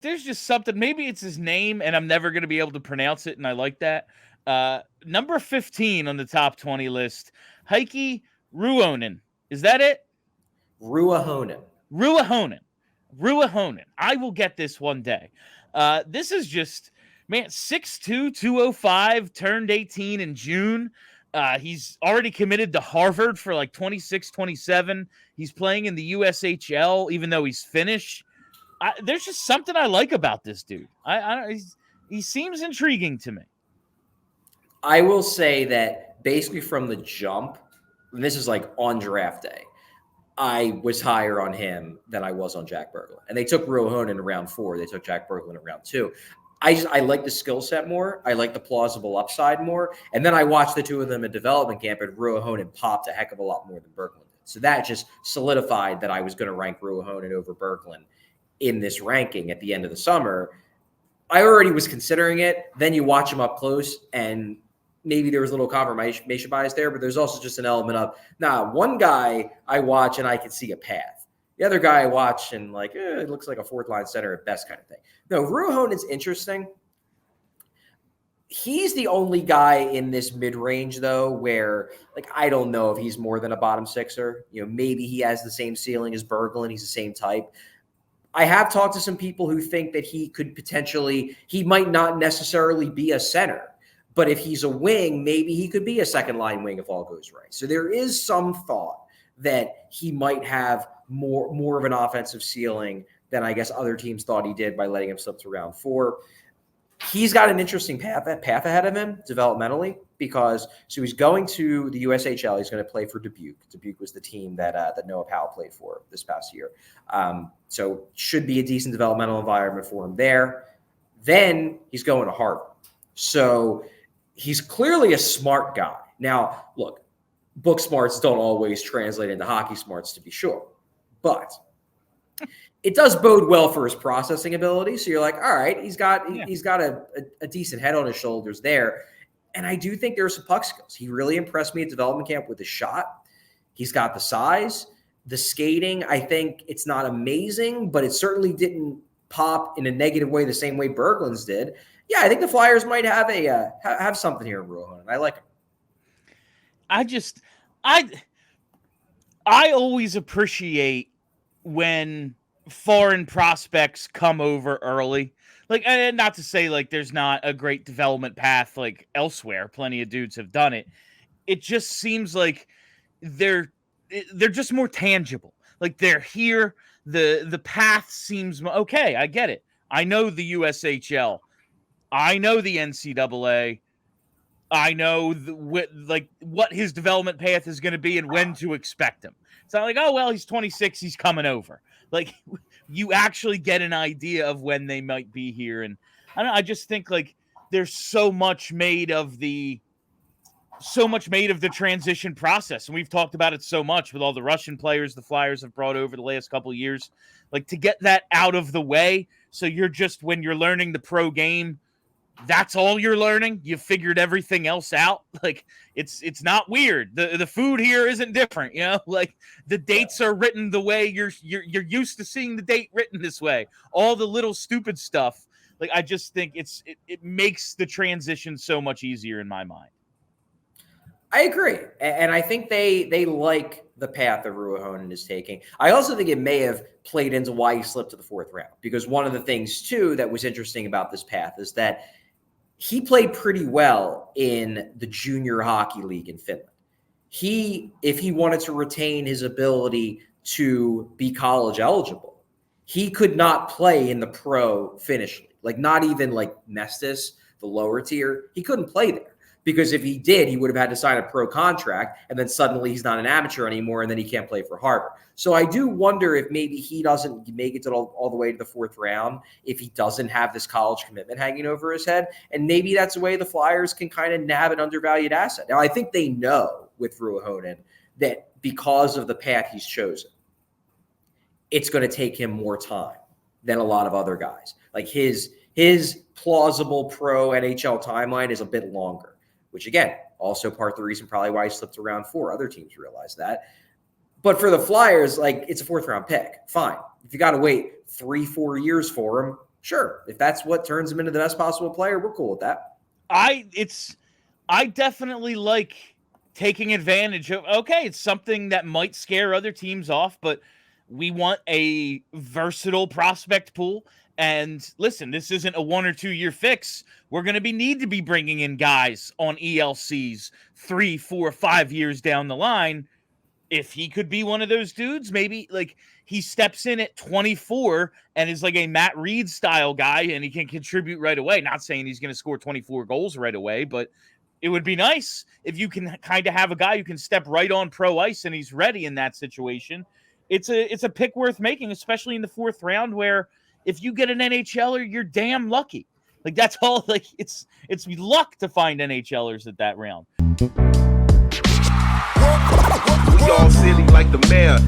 there's just something. Maybe it's his name, and I'm never going to be able to pronounce it, and I like that. Number 15 on the top 20 list, Heikki Ruohonen. Is that it? Ruohonen. Ruohonen. I will get this one day. This is just, man, 6'2", 205, turned 18 in June. He's already committed to Harvard for like 26, 27. He's playing in the USHL, even though he's Finnish. There's just something I like about this dude. He seems intriguing to me. I will say that basically from the jump, and this is like on draft day, I was higher on him than I was on Jack Berglund. And they took Ruohonen in round 4. They took Jack Berglund in round 2. I like the skill set more. I like the plausible upside more. And then I watched the two of them in development camp, and Ruohonen popped a heck of a lot more than Berglund did. So that just solidified that I was going to rank Ruohonen over Berglund in this ranking at the end of the summer. I already was considering it. Then you watch him up close, and maybe there was a little confirmation bias there, but there's also just an element of, one guy I watch and I can see a path. The other guy I watch and like, it looks like a fourth line center at best kind of thing. No, Ruohonen's interesting. He's the only guy in this mid-range, though, where like I don't know if he's more than a bottom sixer. Maybe he has the same ceiling as Berglund. He's the same type. I have talked to some people who think that he might not necessarily be a center, but if he's a wing, maybe he could be a second line wing if all goes right. So there is some thought that he might have more of an offensive ceiling than I guess other teams thought he did by letting him slip to round 4. He's got an interesting path ahead of him developmentally because he's going to the USHL. He's going to play for Dubuque. Dubuque was the team that Noah Powell played for this past year. So should be a decent developmental environment for him there. Then he's going to Harvard. So he's clearly a smart guy. Now, look, book smarts don't always translate into hockey smarts, to be sure. But it does bode well for his processing ability. So you're like, all right, he's got a decent head on his shoulders there. And I do think there's some puck skills. He really impressed me at development camp with his shot. He's got the size, the skating. I think it's not amazing, but it certainly didn't pop in a negative way the same way Berglund's did. Yeah, I think the Flyers might have have something here in Ruohonen. I like him. I always appreciate when foreign prospects come over early. Like, not to say like there's not a great development path like elsewhere. Plenty of dudes have done it. It just seems like they're just more tangible. Like they're here. The path seems okay. I get it. I know the USHL. I know the NCAA. I know what his development path is going to be and when to expect him. It's not like, oh, well, he's 26, he's coming over. Like, you actually get an idea of when they might be here. And I just think like there's so much made of the transition process. And we've talked about it so much with all the Russian players the Flyers have brought over the last couple of years. Like, to get that out of the way, so you're just, when you're learning the pro game, that's all you're learning. You figured everything else out. Like, it's not weird. The food here isn't different, like the dates are written the way you're used to seeing the date written this way. All the little stupid stuff. Like, I just think it makes the transition so much easier in my mind. I agree. And I think they like the path that Ruohonen is taking. I also think it may have played into why he slipped to the 4th round, because one of the things too that was interesting about this path is that he played pretty well in the junior hockey league in Finland. If he wanted to retain his ability to be college eligible, he could not play in the pro Finnish league. Like, not even like Mestis, the lower tier, he couldn't play there. Because if he did, he would have had to sign a pro contract, and then suddenly he's not an amateur anymore, and then he can't play for Harvard. So I do wonder if maybe he doesn't make it to all the way to the 4th round if he doesn't have this college commitment hanging over his head. And maybe that's a way the Flyers can kind of nab an undervalued asset. Now, I think they know with Ruohonen that because of the path he's chosen, it's going to take him more time than a lot of other guys. Like his plausible pro NHL timeline is a bit longer, which again, also part of the reason probably why he slipped to round 4. Other teams realize that. But for the Flyers, like, it's a 4th round pick. Fine. If you got to wait 3-4 years for him, Sure. If that's what turns him into the best possible player, we're cool with that. I definitely like taking advantage of, okay, it's something that might scare other teams off, but we want a versatile prospect pool. And listen, this isn't a 1 or 2 year fix. We're going to need to be bringing in guys on ELCs 3, 4, 5 years down the line. If he could be one of those dudes, maybe like he steps in at 24 and is like a Matt Reed style guy and he can contribute right away. Not saying he's going to score 24 goals right away, but it would be nice if you can kind of have a guy who can step right on pro ice and he's ready in that situation. It's a pick worth making, especially in the 4th round, where if you get an NHLer, you're damn lucky. Like that's all. Like it's luck to find NHLers at that round. We all silly like the mayor.